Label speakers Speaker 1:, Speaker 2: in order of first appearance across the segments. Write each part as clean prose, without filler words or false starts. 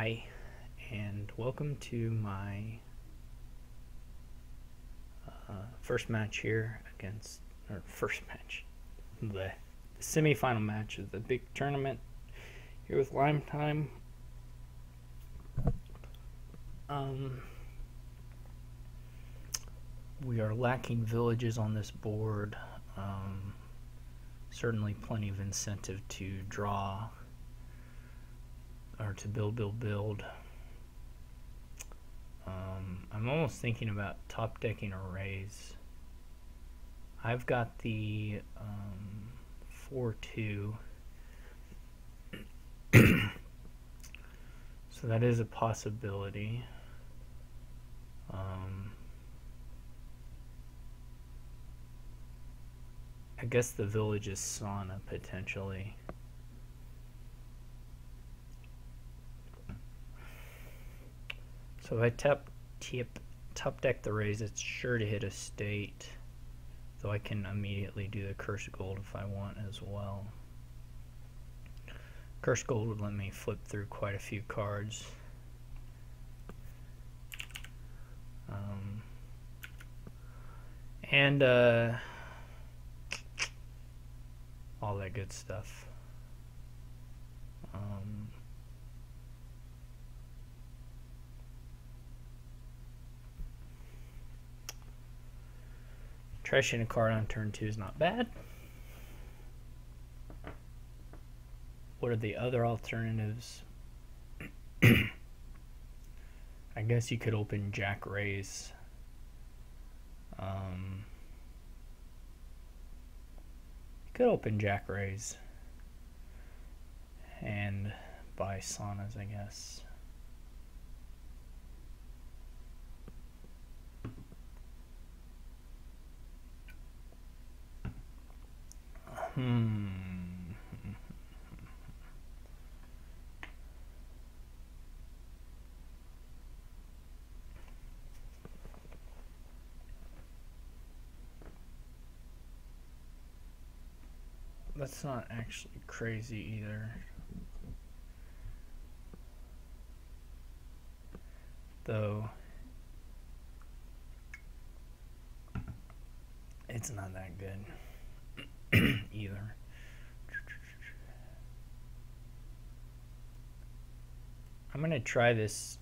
Speaker 1: Hi, and welcome to my first match here the semi-final match of the big tournament here with Limetime. We are lacking villages on this board. Certainly plenty of incentive to draw or to build. I'm almost thinking about top decking a raise. I've got the 4-2, so that is a possibility. I guess the village is sauna potentially. So if I top deck the raise, it's sure to hit a state, though I can immediately do the curse gold if I want as well. Curse gold would let me flip through quite a few cards. And all that good stuff. Trashing a card on turn 2 is not bad. What are the other alternatives? I guess you could open Jack raise. You could open Jack raise and buy saunas, I guess. That's not actually crazy either. Though it's not that good either. I'm gonna try this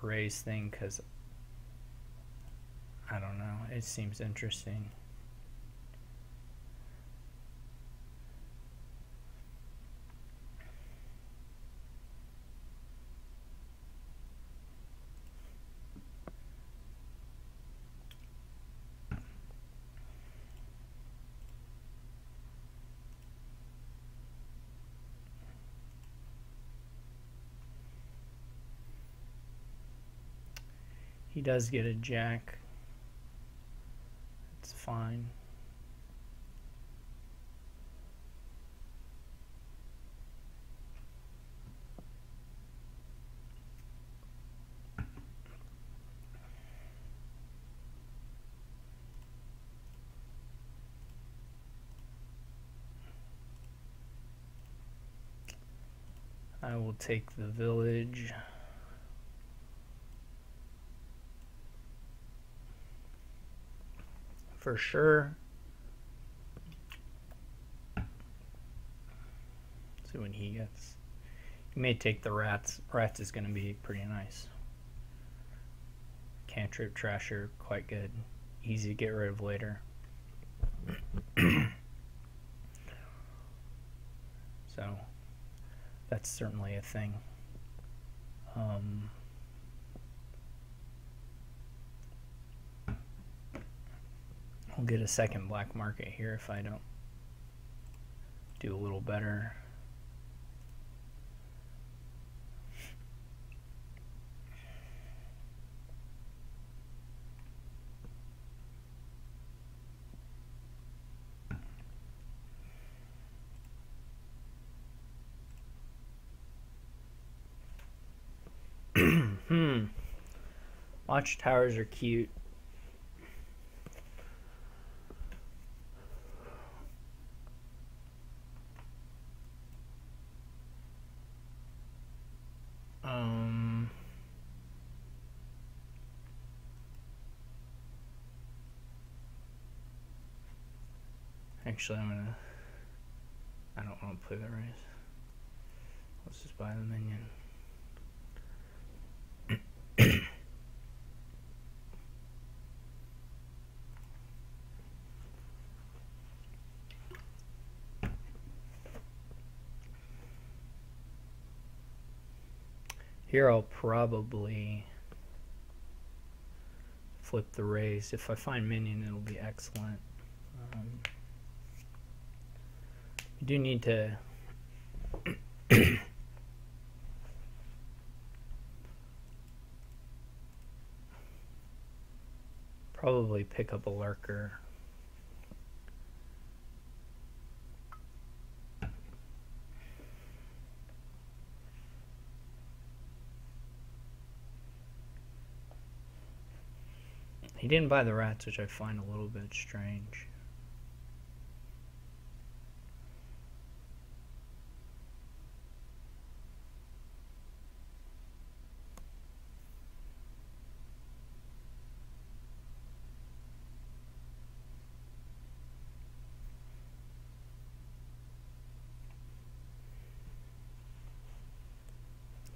Speaker 1: raise thing because I don't know, it seems interesting. He does get a jack. It's fine. I will take the village. For sure. See what he gets. He may take the rats. Rats is going to be pretty nice. Cantrip Trasher, quite good. Easy to get rid of later. So that's certainly a thing. I'll get a second black market here if I don't do a little better. Watchtowers are cute. Actually, I don't want to play the raise. Let's just buy the minion. Here I'll probably flip the raise. If I find minion, it'll be excellent. You do need to probably pick up a lurker. He didn't buy the rats, which I find a little bit strange.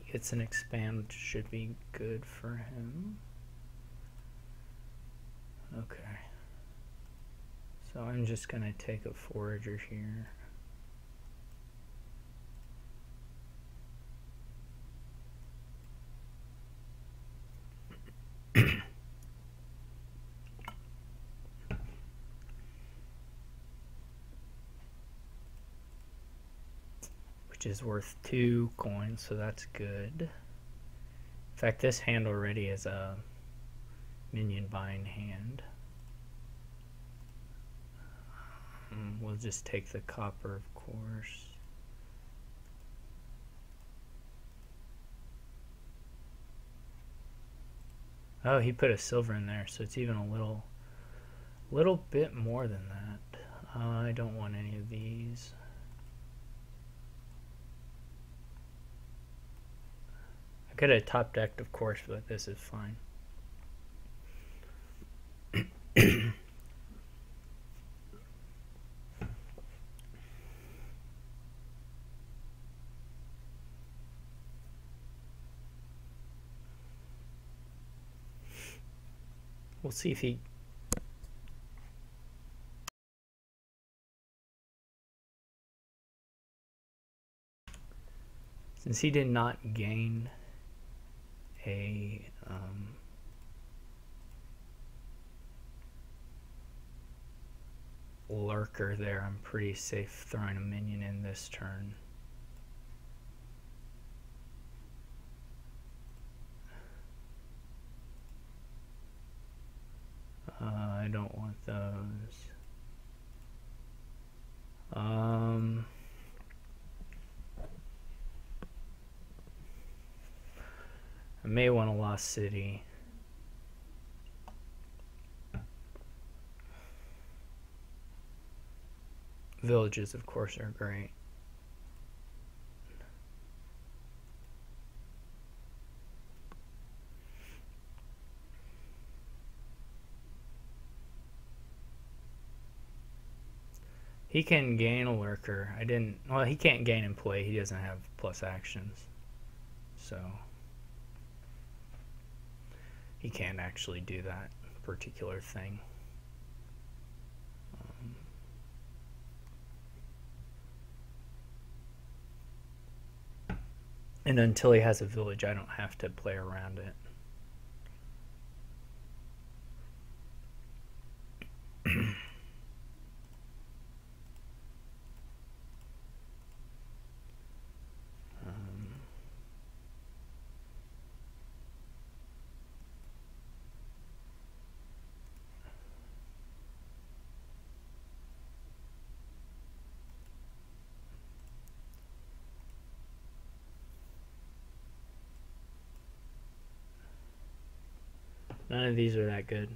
Speaker 1: He gets an expand, which should be good for him. Okay. So I'm just going to take a forager here. Which is worth 2 coins, so that's good. In fact, this hand already is a minion buying hand. We'll just take the copper, of course. Oh, he put a silver in there, so it's even a little bit more than that. I don't want any of these. I could have top decked, of course, but this is fine. We'll see if he... Since he did not gain a lurker there, I'm pretty safe throwing a minion in this turn. I don't want those. I may want a Lost City. Villages, of course, are great. He can gain a lurker. Well, he can't gain in play. He doesn't have plus actions. So he can't actually do that particular thing. And until he has a village, I don't have to play around it. None of these are that good.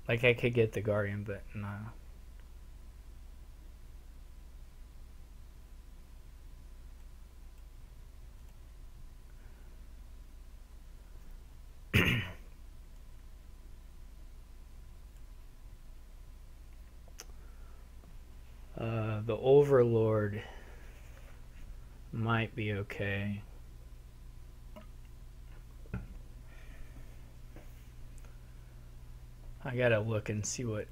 Speaker 1: Like, I could get the Guardian, but no. The Overlord might be okay. I gotta look and see what.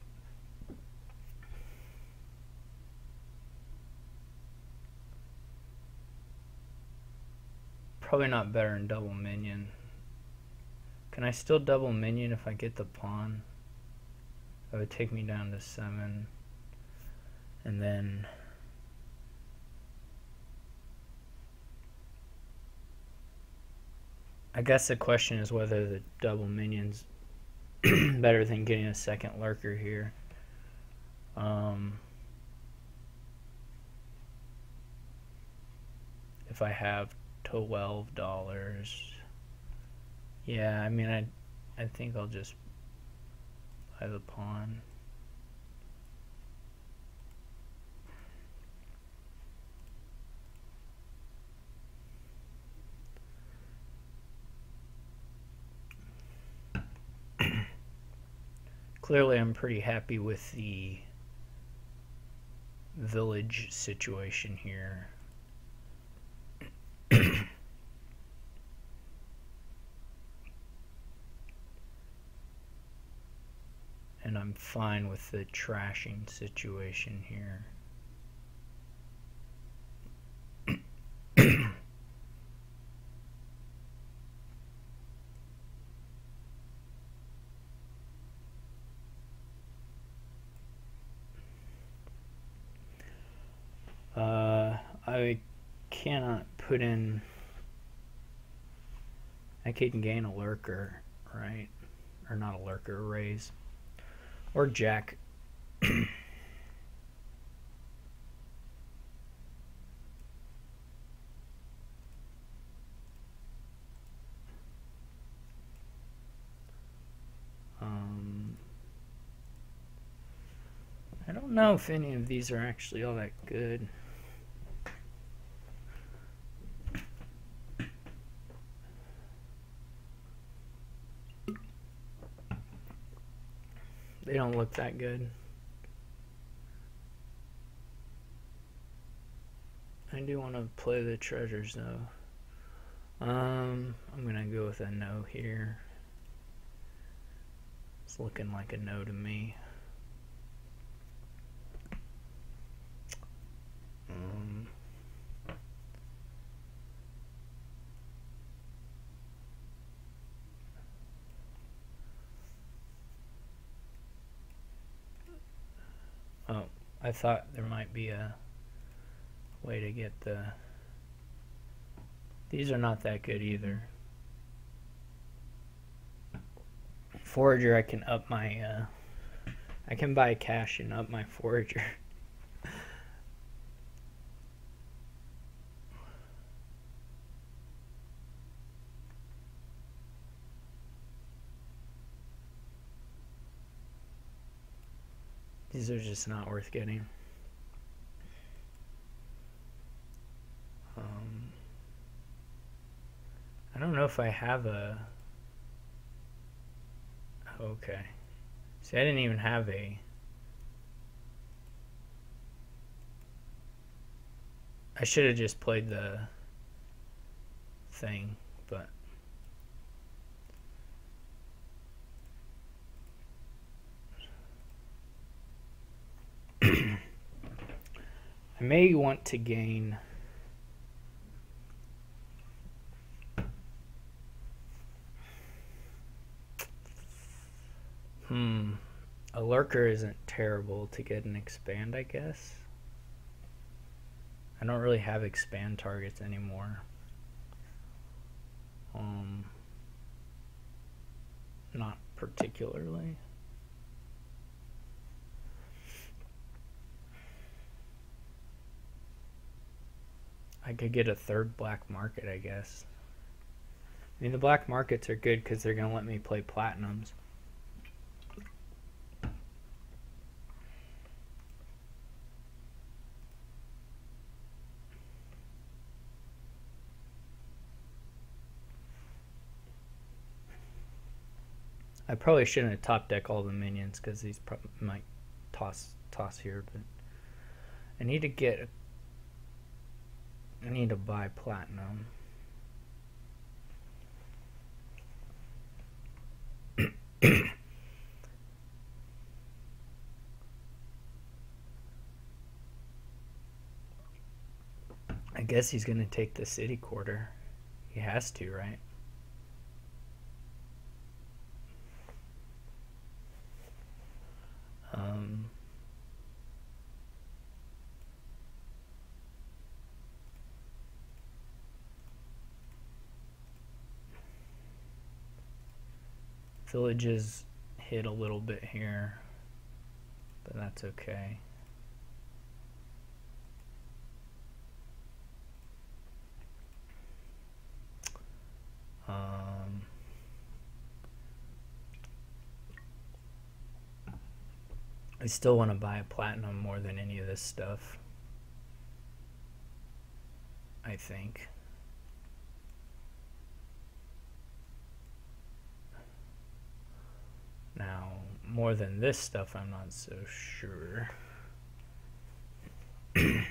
Speaker 1: Probably not better than double minion. Can I still double minion if I get the pawn? That would take me down to 7. And then I guess the question is whether the double minion's better than getting a second lurker here. If I have $12, yeah, I mean, I think I'll just buy the pawn. Clearly, I'm pretty happy with the village situation here. And I'm fine with the trashing situation here. I cannot put in. I can gain a lurker, right? Or not a lurker, a raise. Or jack. I don't know if any of these are actually all that good. They don't look that good. I do want to play the treasures though. I'm gonna go with a no here. It's looking like a no to me. Oh, I thought there might be a way to get the. These are not that good either. Forager, I can up my. I can buy cash and up my forager. These are just not worth getting. I don't know if I have a. Okay. See, I didn't even have a. I should have just played the thing, but. I may want to gain. A lurker isn't terrible to get an expand, I guess. I don't really have expand targets anymore. Not particularly. I could get a third black market, I guess. I mean, the black markets are good because they're going to let me play platinums. I probably shouldn't have top deck all the minions because these might toss here, but I need to buy platinum. I guess he's gonna take the city quarter. He has to, right? Villages hit a little bit here, but that's okay. I still want to buy a platinum more than any of this stuff, I think. Now, more than this stuff, I'm not so sure. I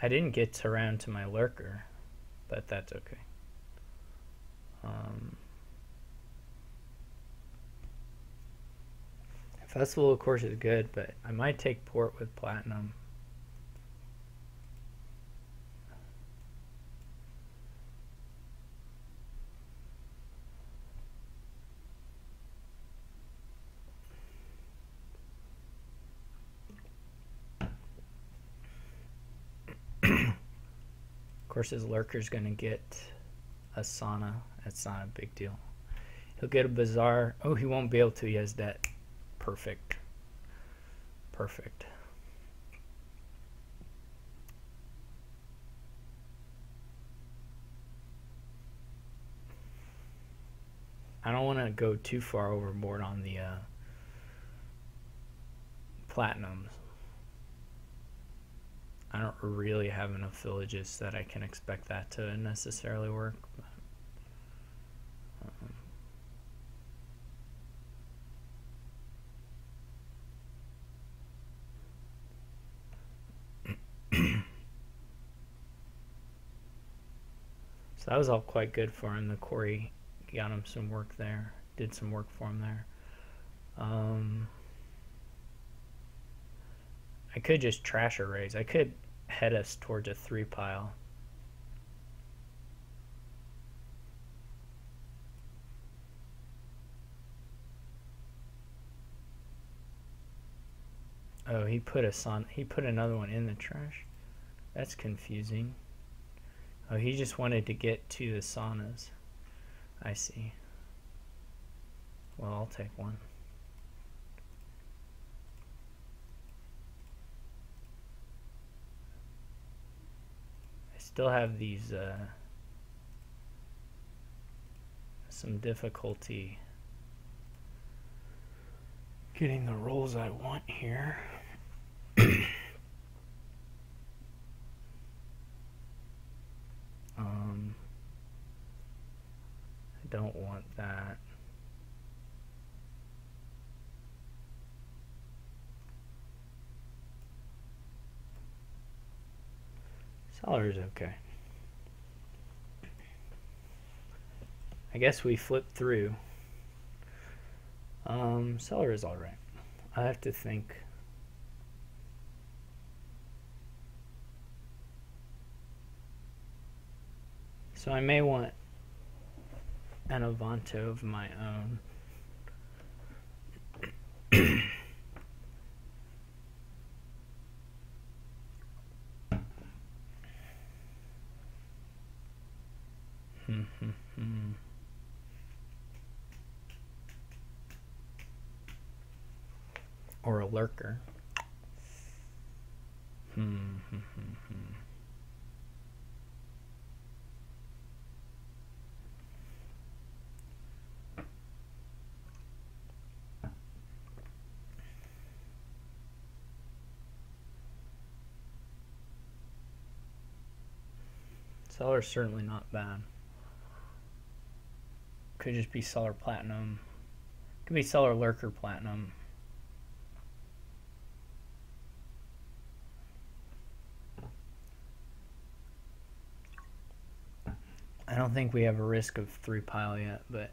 Speaker 1: didn't get around to my lurker, but that's okay. Festival, of course, is good, but I might take port with platinum. Of course, his lurker's going to get a sauna. That's not a big deal. He'll get a bazaar. Oh, he won't be able to. He has that. Perfect. Perfect. I don't want to go too far overboard on the platinums. I don't really have enough villages that I can expect that to necessarily work. So that was all quite good for him. The quarry got him some work there. Did some work for him there. I could just trash a raise. I could head us towards a 3 pile. Oh, he put another one in the trash. That's confusing. Oh, he just wanted to get to the saunas. I see. Well, I'll take one. I still have these some difficulty getting the rolls I want here. I don't want that. Seller's okay. I guess we flipped through. Seller is alright. I have to think. So I may want an Avanto of my own. Or a lurker. Seller's certainly not bad. Could just be seller platinum. Could be seller lurker platinum. I don't think we have a risk of 3 pile yet, but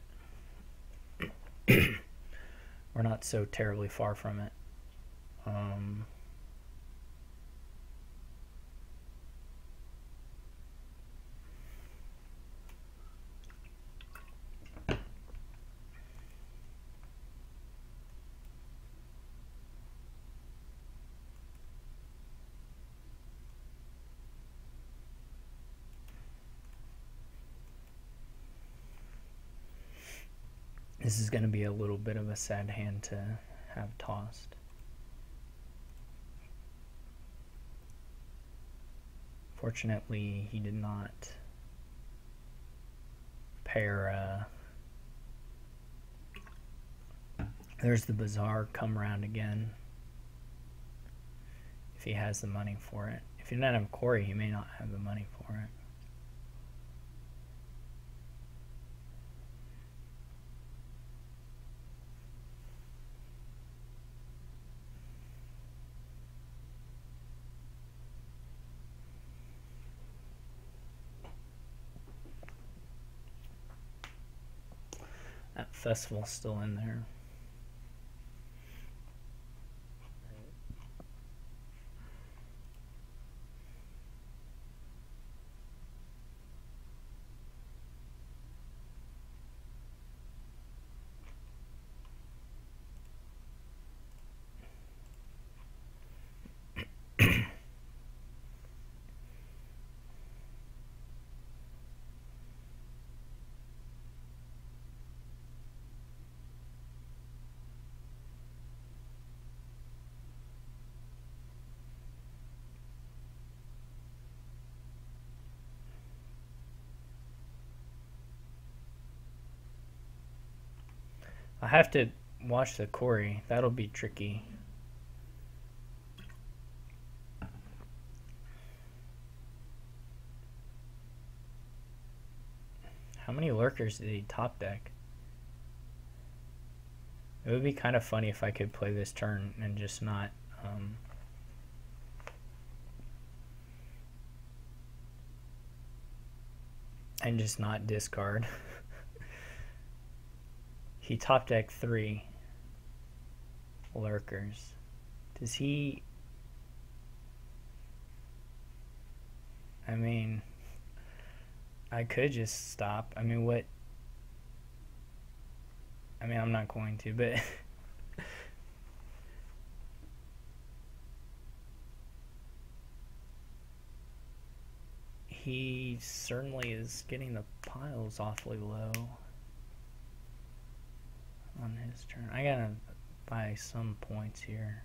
Speaker 1: we're not so terribly far from it. This is going to be a little bit of a sad hand to have tossed. Fortunately, he did not pair. There's the Bazaar come around again. If he has the money for it. If he doesn't have Corey, he may not have the money for it. That festival's still in there. I have to watch the Corey. That'll be tricky. How many lurkers did he top deck? It would be kind of funny if I could play this turn and just not discard. He top decked 3 lurkers. Does he? I mean, I could just stop. I mean, what? I mean, I'm not going to, but he certainly is getting the piles awfully low on his turn. I gotta buy some points here.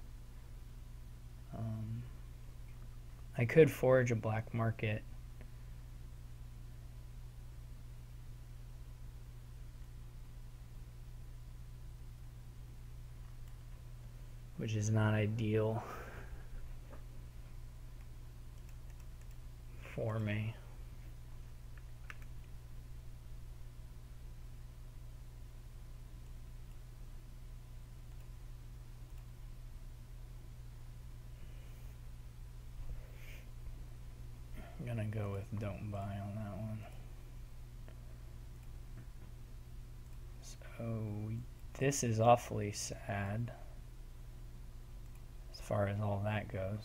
Speaker 1: I could forge a black market. Which is not ideal for me. I'm gonna go with don't buy on that one. So this is awfully sad as far as all that goes.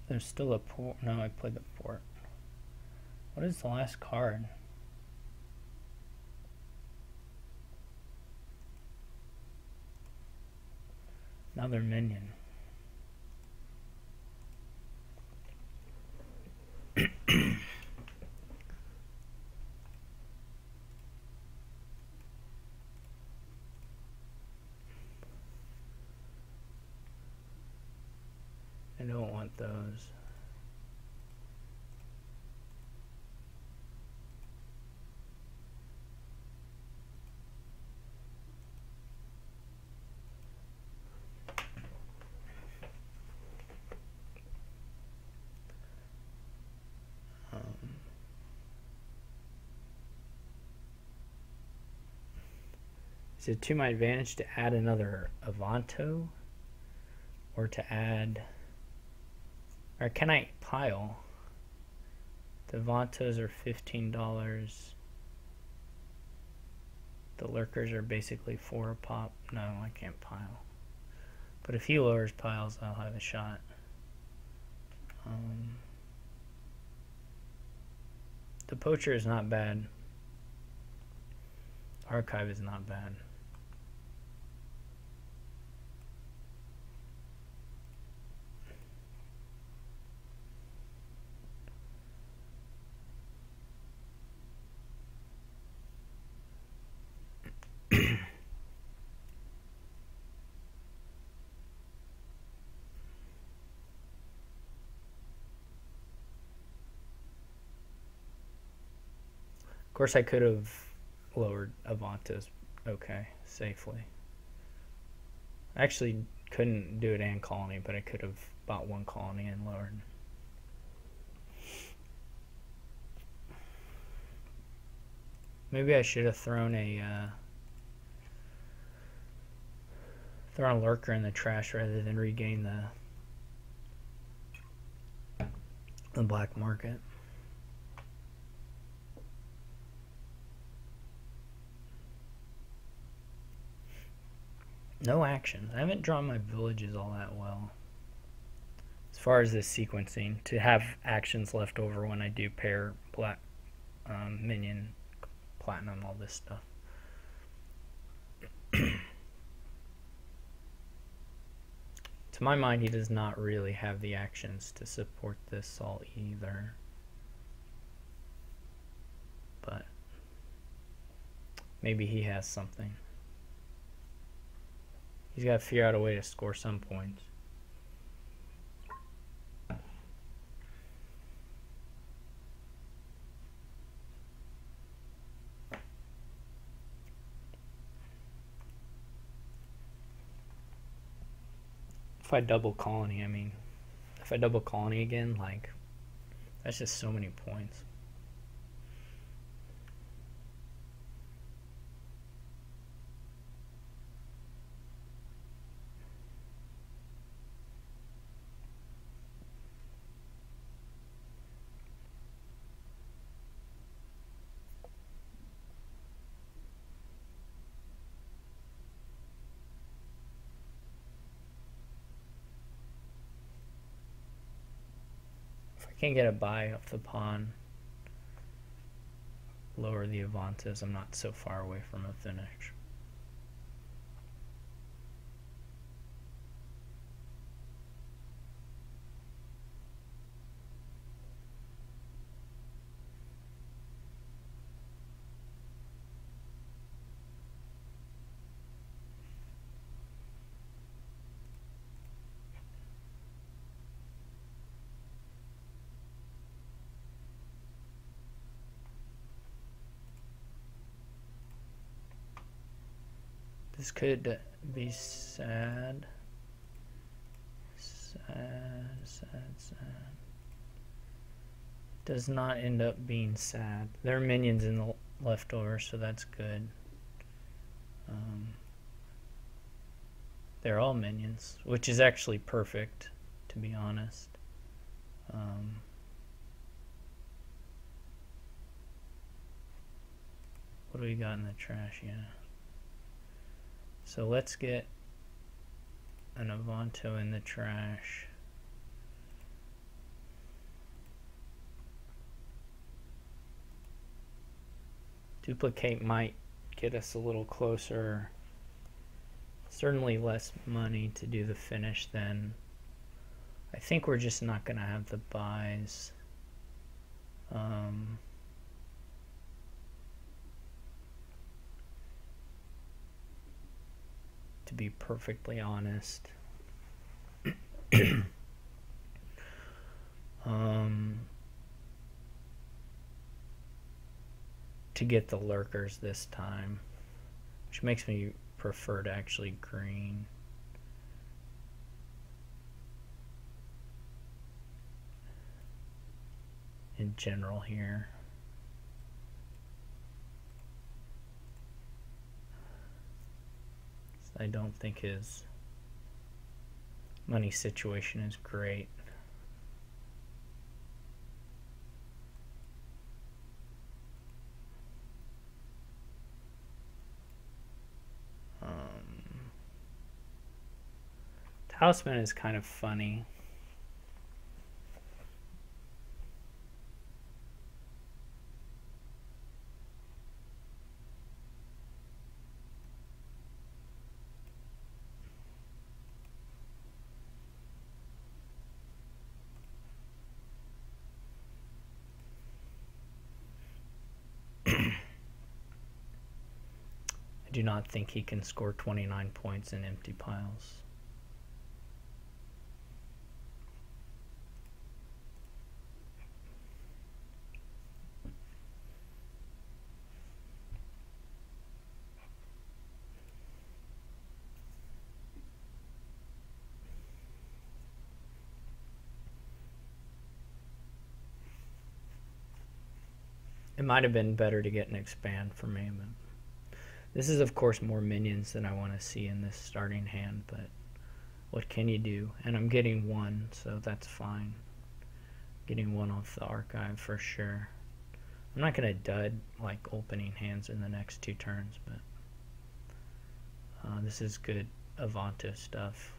Speaker 1: There's still a port. No, I played the port. What is the last card? Another minion. I don't want those. Is it to my advantage to add another Avanto? Or to add... Or can I pile? The Avantos are $15. The lurkers are basically 4 a pop. No, I can't pile. But if he lowers piles, I'll have a shot. The poacher is not bad. Archive is not bad. Of course, I could have lowered Avantos safely. I actually couldn't do it and colony, but I could have bought one colony and lowered. Maybe I should have thrown a lurker in the trash rather than regain the black market. No actions. I haven't drawn my villages all that well. As far as this sequencing, to have actions left over when I do pair black minion, platinum, all this stuff. To my mind, he does not really have the actions to support this all either. But maybe he has something. He's got to figure out a way to score some points. If I double colony, I mean, if I double colony again, like, that's just so many points. Can't get a buy off the pawn. Lower the Avantas. I'm not so far away from a finish. This could be sad. Sad. Does not end up being sad. There are minions in the leftover, so that's good. They're all minions, which is actually perfect, to be honest. What do we got in the trash? Yeah. So let's get an Avanto in the trash. Duplicate might get us a little closer. Certainly less money to do the finish then. I think we're just not going to have the buys. To be perfectly honest. To get the lurkers this time, which makes me prefer to actually green. In general here. I don't think his money situation is great. Talisman is kind of funny. I do not think he can score 29 points in empty piles. It might have been better to get an expand for me, but this is of course more minions than I want to see in this starting hand, but what can you do? And I'm getting one, so that's fine. Getting one off the archive for sure. I'm not going to dud like opening hands in the next 2 turns, but this is good Avanto stuff.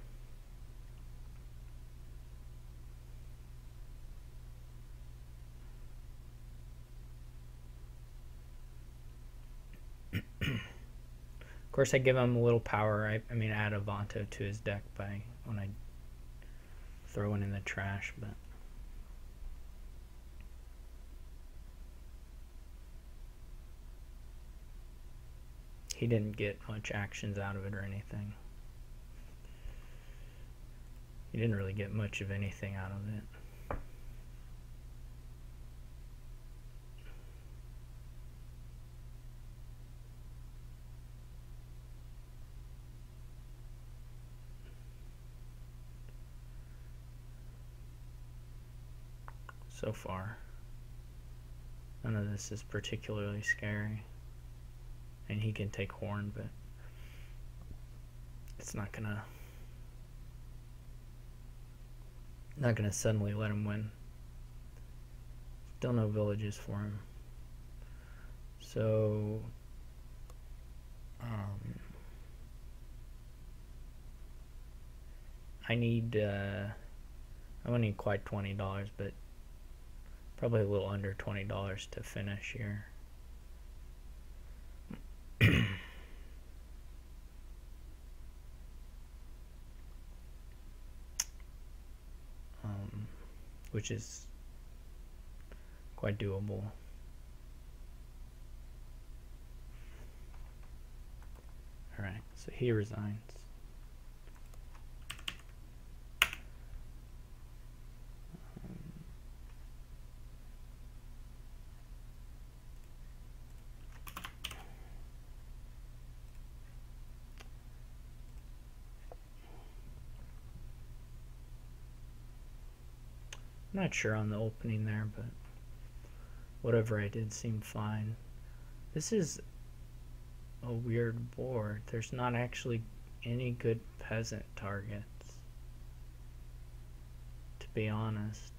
Speaker 1: Of course, I give him a little power. I mean, add Avanto to his deck by when I throw it in the trash, but he didn't get much actions out of it or anything. He didn't really get much of anything out of it. So far, none of this is particularly scary. And he can take horn, but it's not gonna suddenly let him win. Still no villages for him. So I won't need quite $20, but probably a little under $20 to finish here. Which is quite doable. Alright, so he resigns. I'm not sure on the opening there, but whatever I did seemed fine. This is a weird board. There's not actually any good peasant targets, to be honest.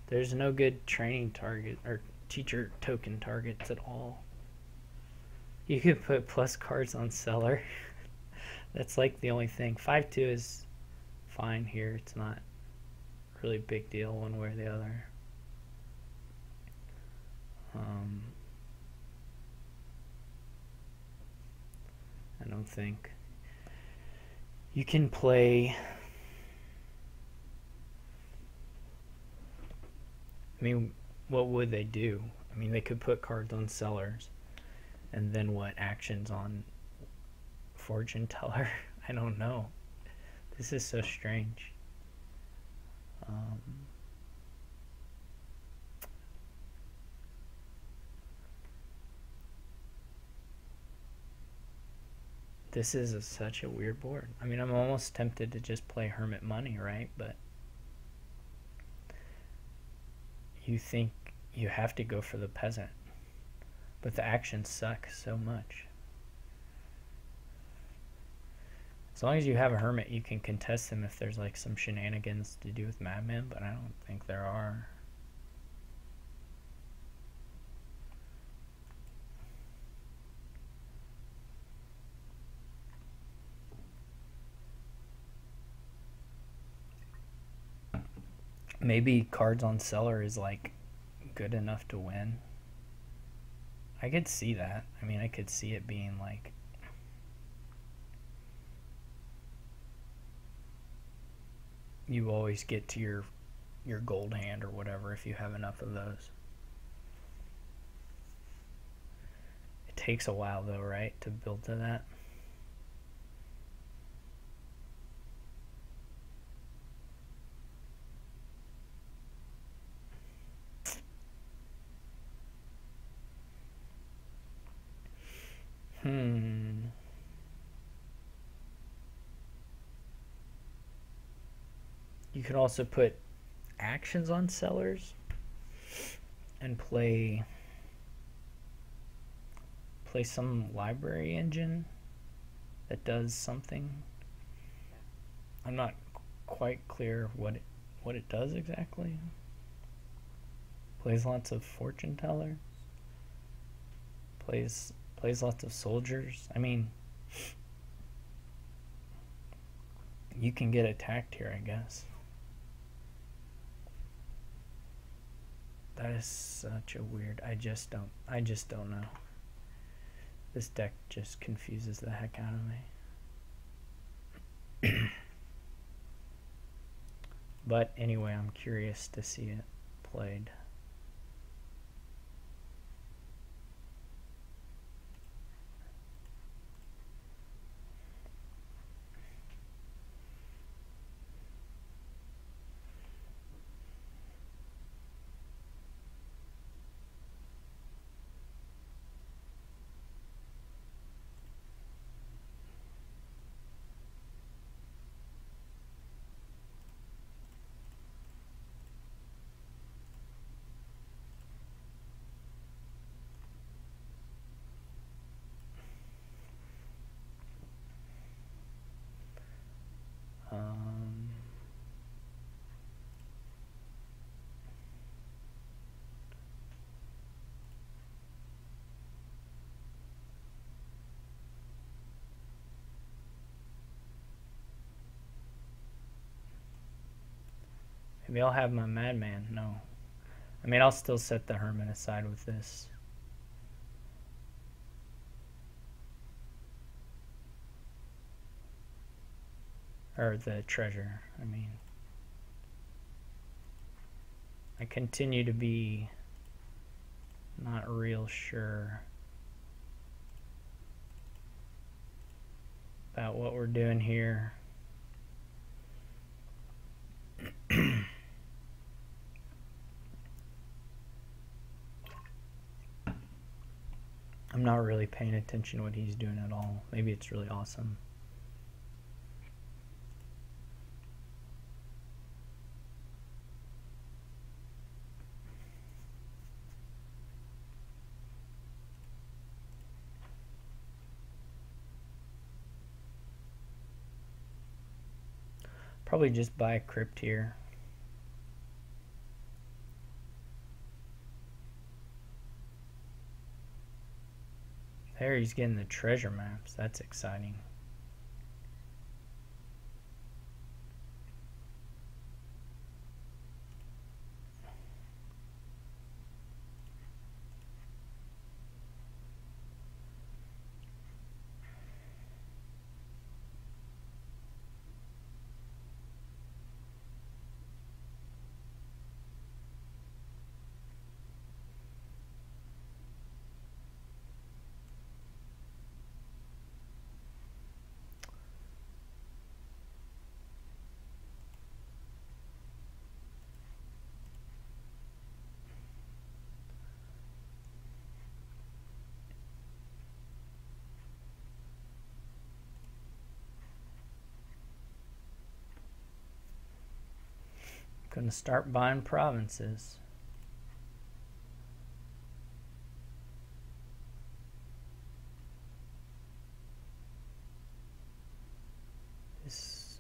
Speaker 1: There's no good training target or teacher token targets at all. You could put plus cards on seller. That's like the only thing. 5-2 is fine here. It's not really a big deal one way or the other. I don't think you can play. I mean, what would they do? I mean, they could put cards on sellers and then what, actions on fortune teller? I don't know. This is so strange. This is such a weird board. I mean, I'm almost tempted to just play Hermit Money, right? But you think you have to go for the peasant. But the actions suck so much. As long as you have a hermit, you can contest him if there's like some shenanigans to do with Madman, but I don't think there are. Maybe cards on cellar is like good enough to win. I could see that. I mean, I could see it being like you always get to your gold hand or whatever if you have enough of those. It takes a while though, right, to build to that. You could also put actions on sellers and play some library engine that does something. I'm not quite clear what it does exactly. Plays lots of fortune tellers. Plays lots of soldiers. I mean, you can get attacked here, I guess. That is such a weird. I just don't know. This deck just confuses the heck out of me. But anyway, I'm curious to see it played. Maybe I'll have my Madman. No. I mean, I'll still set the Hermit aside with this. Or the treasure, I mean. I continue to be not real sure about what we're doing here. I'm not really paying attention to what he's doing at all. Maybe it's really awesome. Probably just buy a crypt here. There he's getting the treasure maps. That's exciting. Gonna start buying provinces.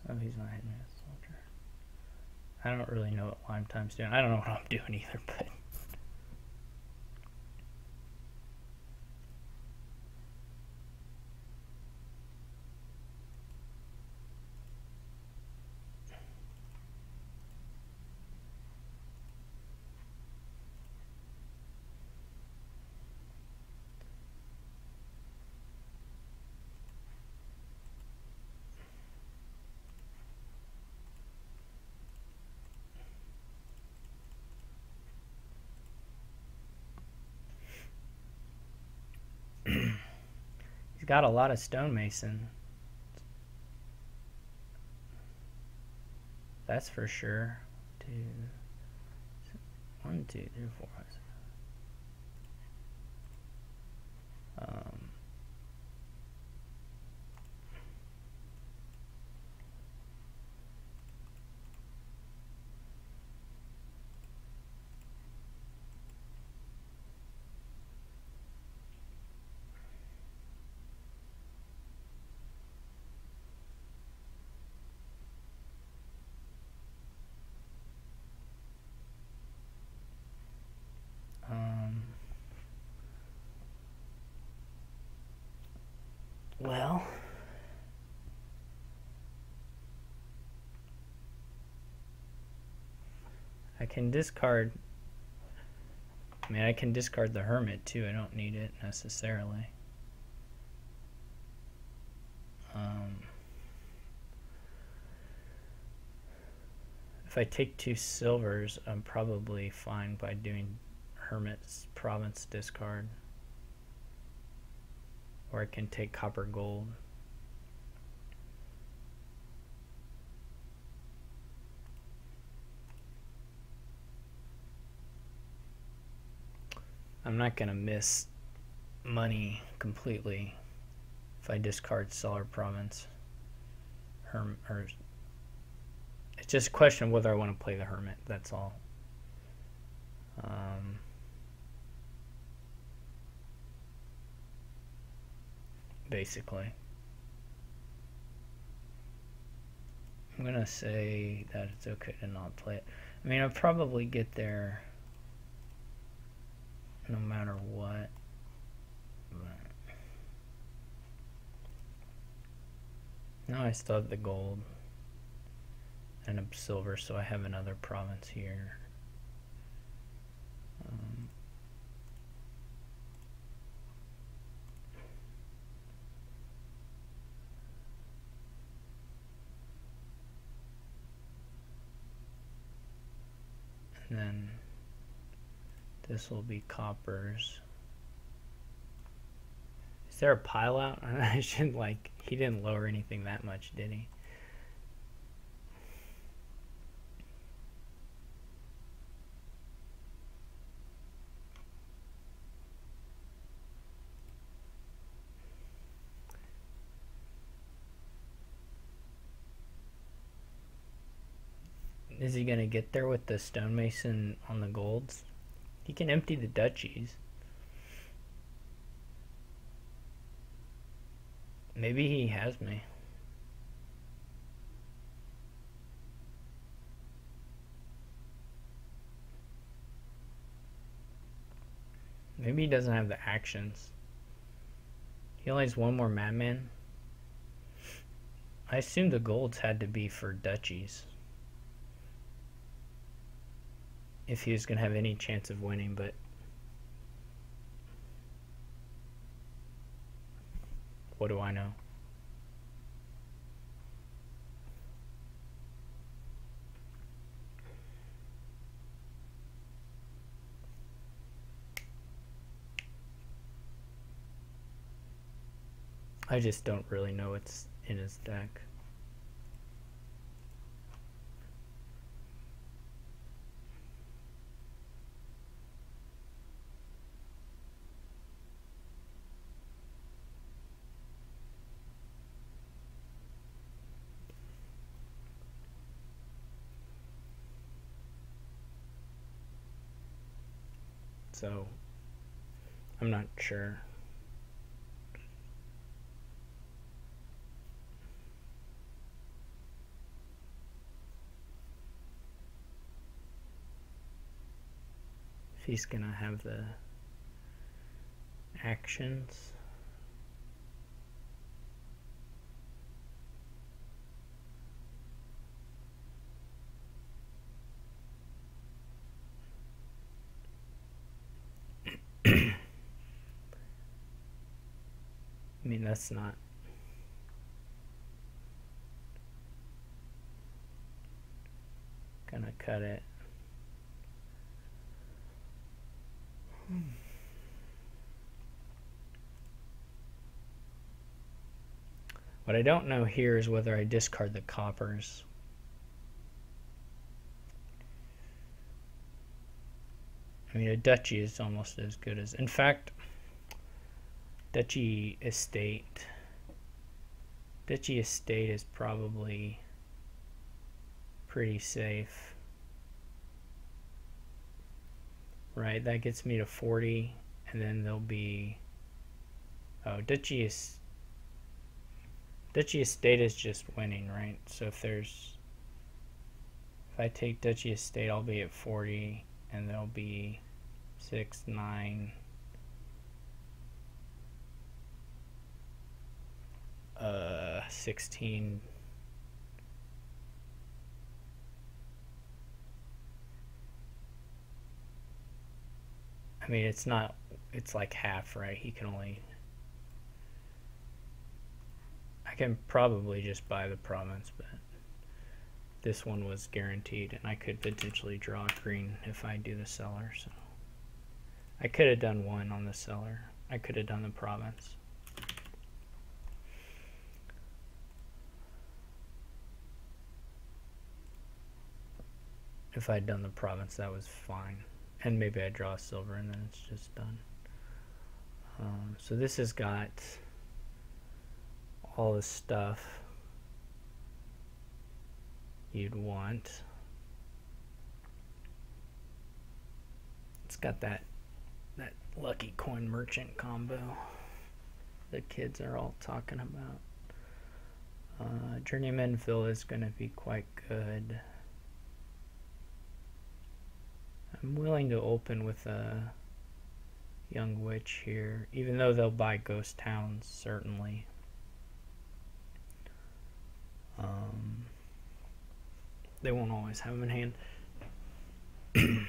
Speaker 1: Oh, he's not hitting me with soldier. I don't really know what Limetime's doing. I don't know what I'm doing either, but he's got a lot of stonemason. That's for sure. 1, 2, 3, 4, 5, 6. Well, I can discard. I mean, I can discard the hermit too. I don't need it necessarily. If I take 2 silvers, I'm probably fine by doing hermit's province discard. Or I can take copper gold. I'm not going to miss money completely if I discard Solar Province. It's just a question of whether I want to play the Hermit, that's all. Basically. I'm going to say that it's okay to not play it. I mean, I'll probably get there no matter what. Now I still have the gold and a silver, so I have another province here. And then this will be coppers. Is there a pile out? I shouldn't he didn't lower anything that much, did he? Is he gonna get there with the stonemason on the golds? He can empty the duchies. Maybe he has me. Maybe he doesn't have the actions. He only has one more madman. I assume the golds had to be for duchies if he was going to have any chance of winning, but what do I know? I just don't really know what's in his deck. So, I'm not sure. if he's gonna have the actions. I mean, that's not gonna cut it. What I don't know here is whether I discard the coppers. I mean, a duchy is almost as good as... In fact, duchy estate is probably pretty safe. Right, that gets me to 40, and then there'll be... Oh, duchy estate is just winning, right? So if I take duchy estate, I'll be at 40, and there'll be 6, 9, 16. I mean, it's like half, right? He can only... I can probably just buy the province, but this one was guaranteed, and I could potentially draw green if I do the seller. So I could have done one on the seller. I could have done the province. If I'd done the province, that was fine. And maybe I draw a silver and then it's just done. So this has got all the stuff you'd want. It's got that lucky coin merchant combo the kids are all talking about. Journeyman Villa is going to be quite good. I'm willing to open with a Young Witch here, even though they'll buy ghost towns, certainly. They won't always have them in hand.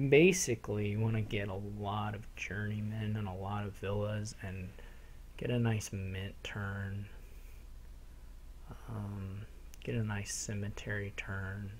Speaker 1: Basically, you want to get a lot of journeymen and a lot of villas and get a nice mint turn. Get a nice cemetery turn.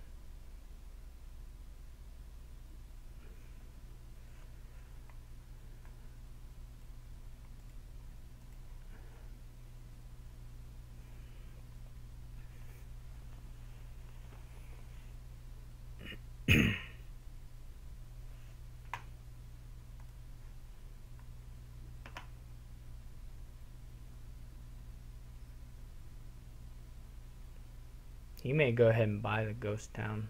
Speaker 1: You may go ahead and buy the ghost town.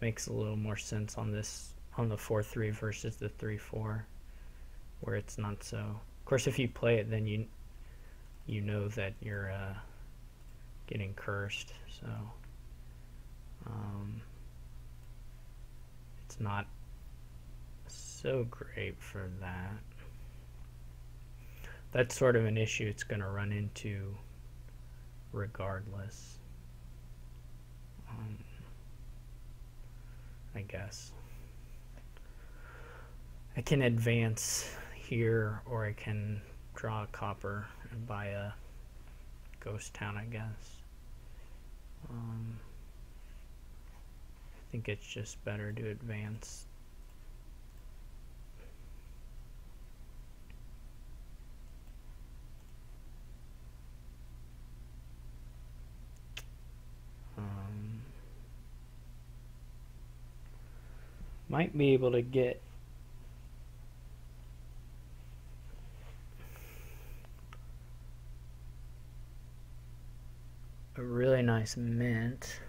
Speaker 1: Makes a little more sense on this, on the 4-3 versus the 3-4, where it's not so. Of course, if you play it, then you know that you're getting cursed. So it's not so great for that. That's sort of an issue it's going to run into regardless. I guess I can advance here, or I can draw a copper and buy a ghost town, I guess. I think it's just better to advance. Might be able to get a really nice mint.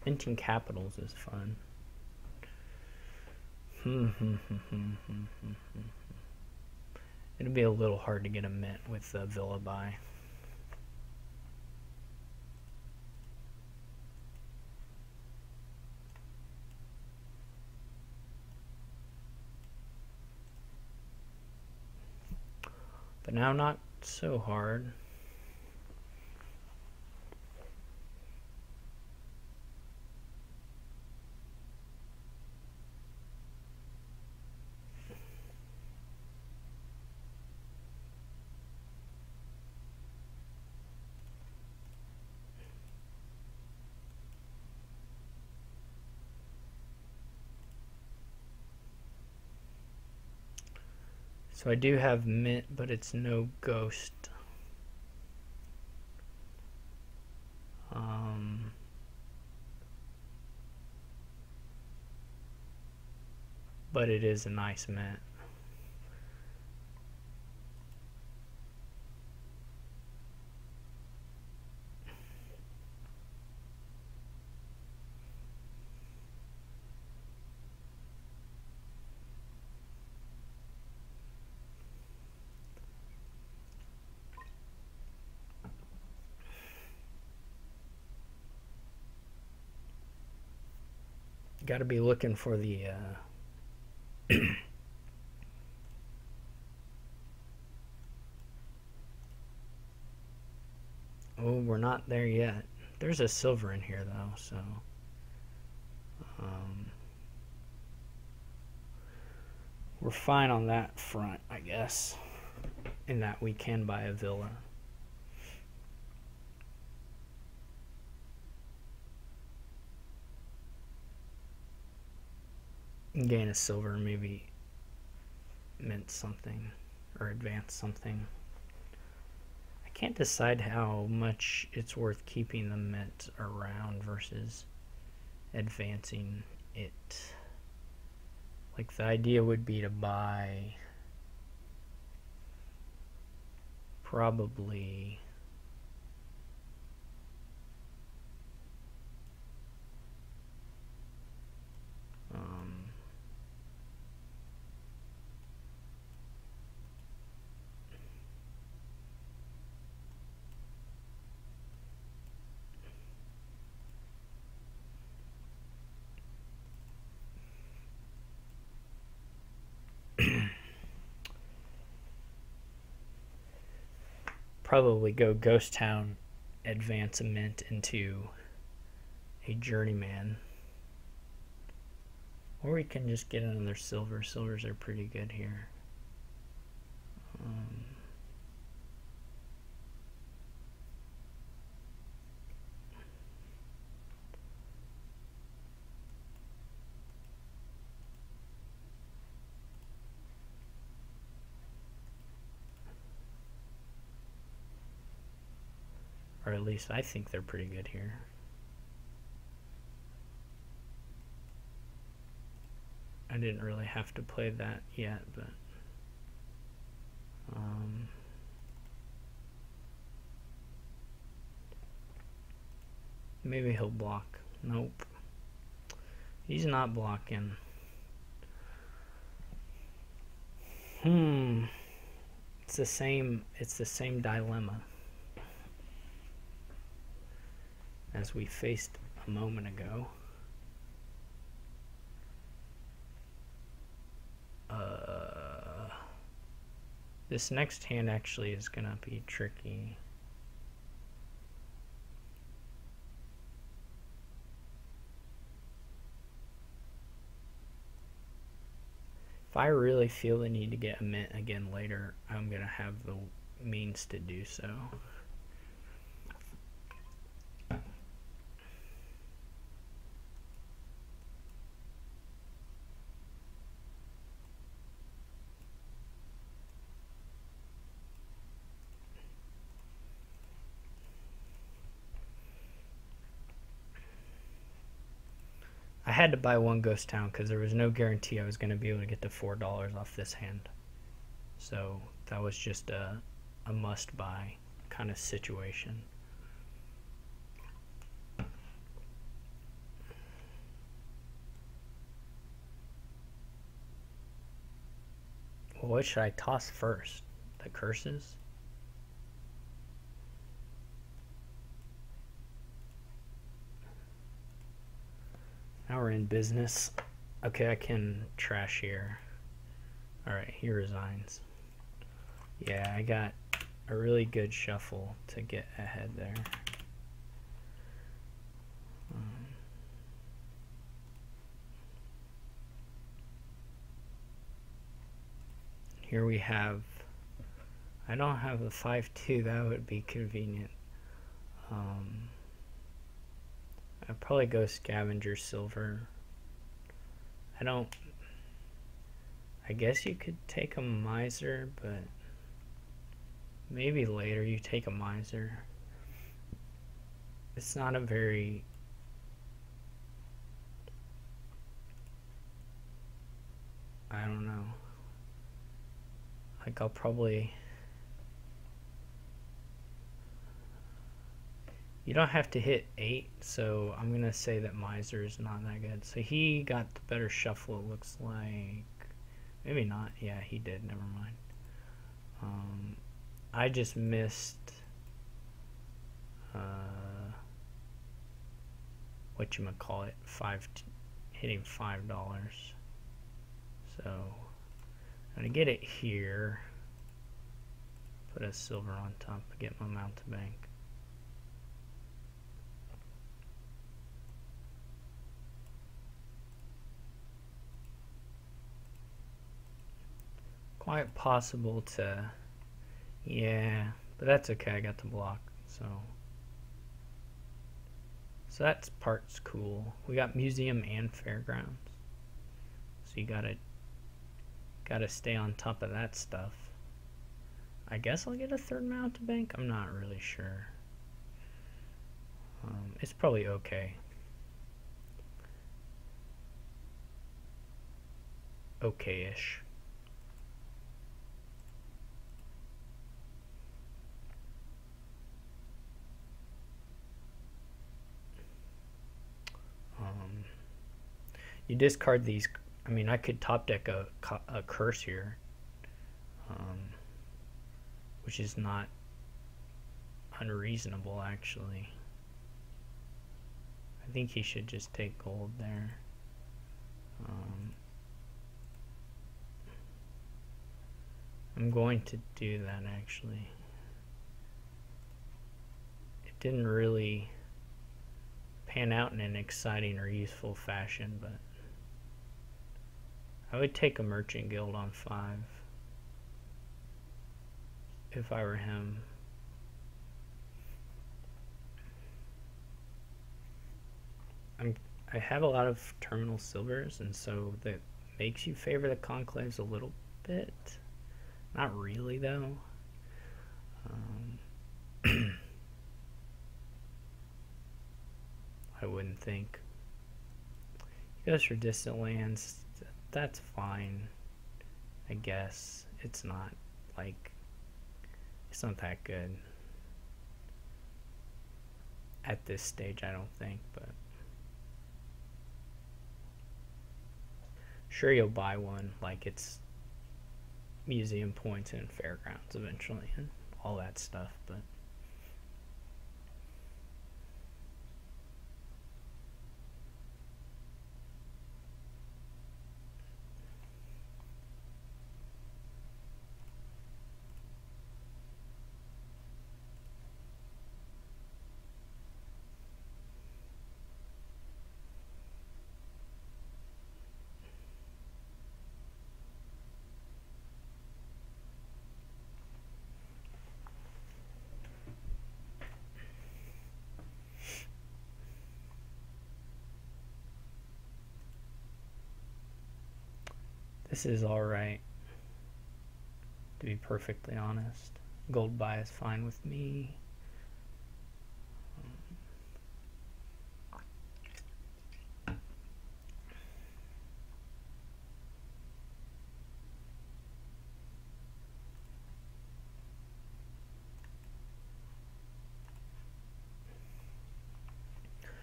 Speaker 1: Minting capitals is fun. It'll be a little hard to get a mint with the villa buy. But now not so hard. So I do have mint, but it's no ghost. But it is a nice mint. Got to be looking for the oh, we're not there yet. There's a silver in here though, so we're fine on that front, I guess, in that we can buy a villa. And gain a silver, maybe mint something or advance something. I can't decide how much it's worth keeping the mint around versus advancing it. Like, the idea would be to buy probably probably go Ghost Town, advance a mint into a journeyman. Or we can just get another silver. Silvers are pretty good here. Or at least I think they're pretty good here. I didn't really have to play that yet, but maybe he'll block. Nope. He's not blocking. It's the same dilemma as we faced a moment ago. This next hand actually is gonna be tricky. If I really feel the need to get a mint again later, I'm gonna have the means to do so. I had to buy one Ghost Town because there was no guarantee I was going to be able to get the $4 off this hand. So that was just a must buy kind of situation. Well, what should I toss first? The curses? Now we're in business. Okay, I can trash here. Alright, he resigns. Yeah, I got a really good shuffle to get ahead there. Here we have, I don't have a 5-2, that would be convenient. I'd probably go scavenger silver. I guess you could take a miser, but maybe later you take a miser. It's not a very, I don't know. Like I'll probably, you don't have to hit 8, so I'm gonna say that miser is not that good. So he got the better shuffle, it looks like. Maybe not. Yeah, he did. Never mind. I just missed whatchamacallit, hitting $5. So I'm gonna get it here. Put a silver on top to get my amount to bank. Quite possible to, yeah, but that's okay. I got the block, so that part's cool. We got museum and fairgrounds, so you gotta stay on top of that stuff. I guess I'll get a third amount to bank. I'm not really sure. It's probably okay. Okay-ish. You discard these. I mean, I could top deck a curse here, which is not unreasonable, actually. I think he should just take gold there. I'm going to do that, actually. It didn't really pan out in an exciting or useful fashion, but I would take a merchant guild on 5 if I were him. I have a lot of terminal silvers, and so that makes you favor the conclaves a little bit. Not really, though. I wouldn't think. He goes for distant lands. That's fine, I guess. It's not like, it's not that good at this stage, I don't think, but sure, you'll buy one, like it's museum points and fairgrounds eventually and all that stuff, but this is alright, to be perfectly honest. Gold buy is fine with me.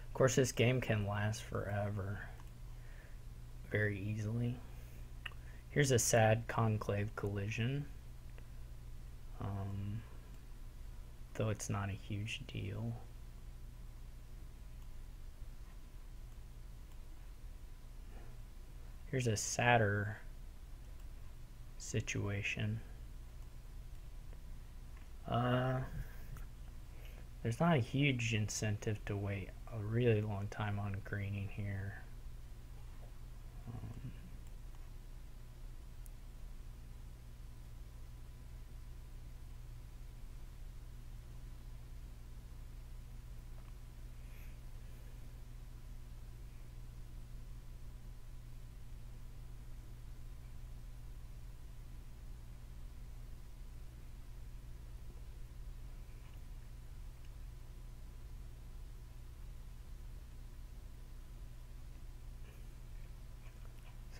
Speaker 1: Of course, this game can last forever very easily. Here's a sad conclave collision, though it's not a huge deal. Here's a sadder situation. There's not a huge incentive to wait a really long time on greening here.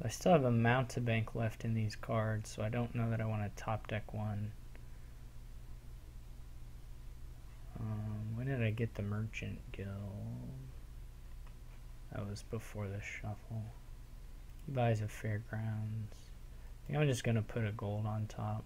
Speaker 1: So I still have a mountebank left in these cards, so I don't know that I want to top deck one. When did I get the Merchant Guild? That was before the shuffle. He buys a Fairgrounds. I think I'm just going to put a gold on top.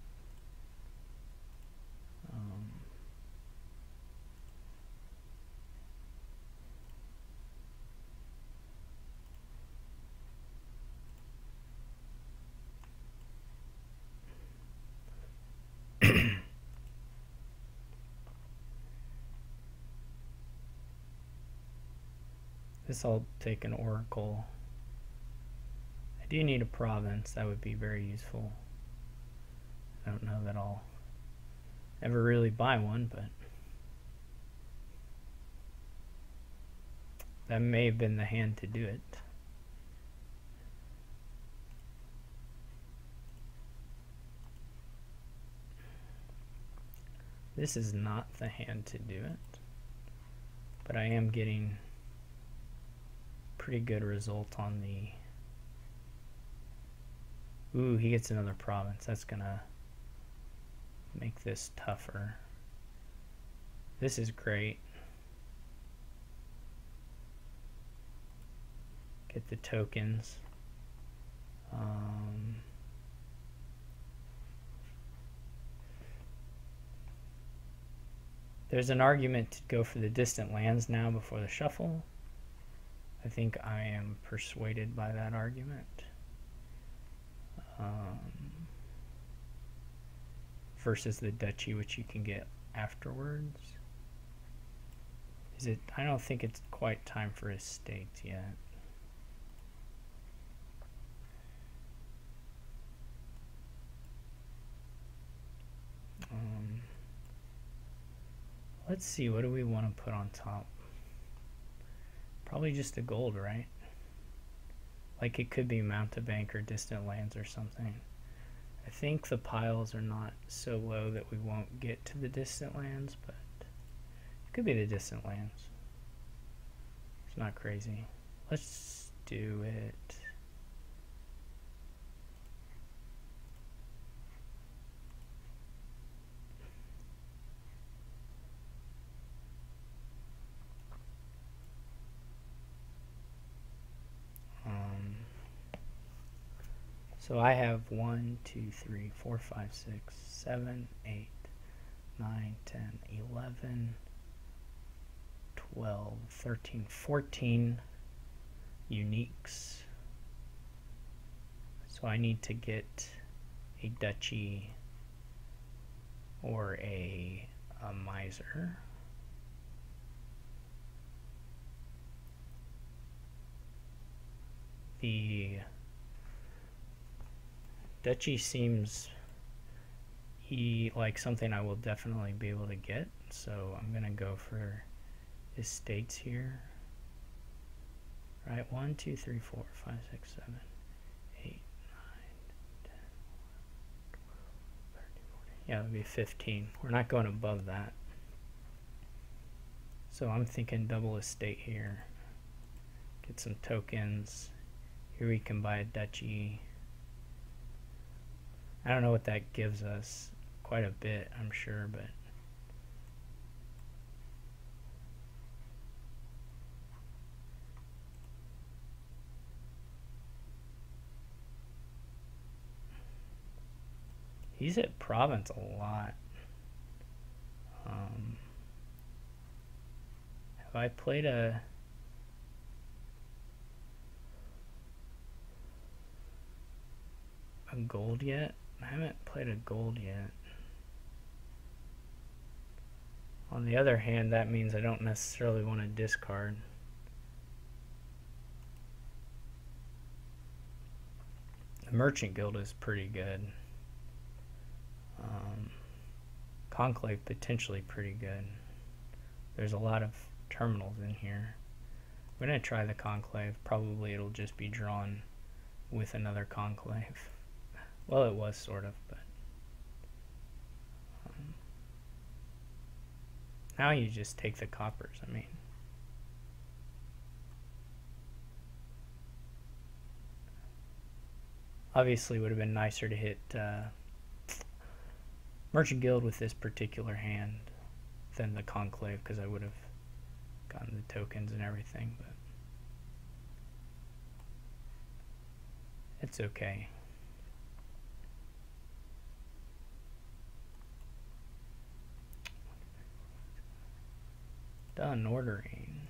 Speaker 1: This I'll take an Oracle. I do need a province. That would be very useful. I don't know that I'll ever really buy one, but that may have been the hand to do it. This is not the hand to do it, but I am getting pretty good result on the... Ooh, he gets another province. That's gonna make this tougher. This is great. Get the tokens. There's an argument to go for the distant lands now before the shuffle. I think I am persuaded by that argument. Versus the duchy, which you can get afterwards. Is it? I don't think it's quite time for estates yet. Let's see, what do we want to put on top? Probably just the gold, right? Like it could be mountebank or distant lands or something. I think the piles are not so low that we won't get to the distant lands, but it could be the distant lands. It's not crazy. Let's do it. So I have 1, 2, 3, 4, 5, 6, 7, 8, 9, 10, 11, 12, 13, 14 uniques. So I need to get a duchy or a miser. The duchy seems like something I will definitely be able to get, so I'm gonna go for estates here. Right, 1, 2, 3, 4, 5, 6, 7, 8, 9, 10, 11, 12, 13, 14. Yeah, it would be 15. We're not going above that. So I'm thinking double estate here. Get some tokens. Here we can buy a duchy. I don't know what that gives us. Quite a bit, I'm sure, but he's at province a lot. Have I played a gold yet? I haven't played a gold yet. On the other hand, that means I don't necessarily want to discard. The Merchant Guild is pretty good. Conclave potentially pretty good. There's a lot of terminals in here. I'm going to try the Conclave. Probably it'll just be drawn with another Conclave. Well, it was sort of, but now you just take the coppers. I mean, obviously, it would have been nicer to hit Merchant Guild with this particular hand than the Conclave, because I would have gotten the tokens and everything, but it's okay. Done ordering.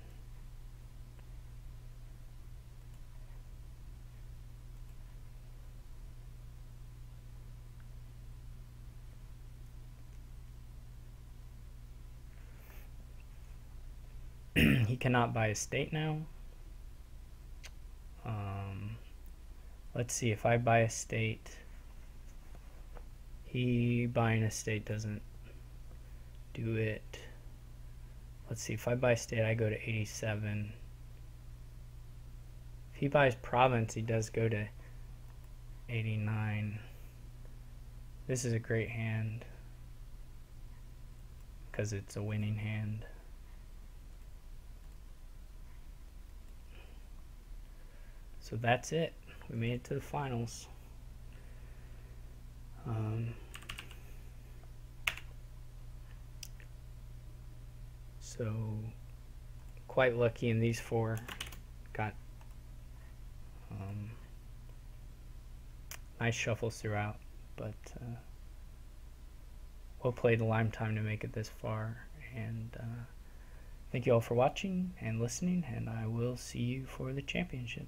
Speaker 1: He cannot buy a state now. Let's see, if I buy a state, he buying a state doesn't do it. Let's see, if I buy state, I go to 87. If he buys province, he does go to 89. This is a great hand because it's a winning hand. So that's it. We made it to the finals. So quite lucky in these four. Got nice shuffles throughout, but well played the Limetime to make it this far. And thank you all for watching and listening, and I will see you for the championship.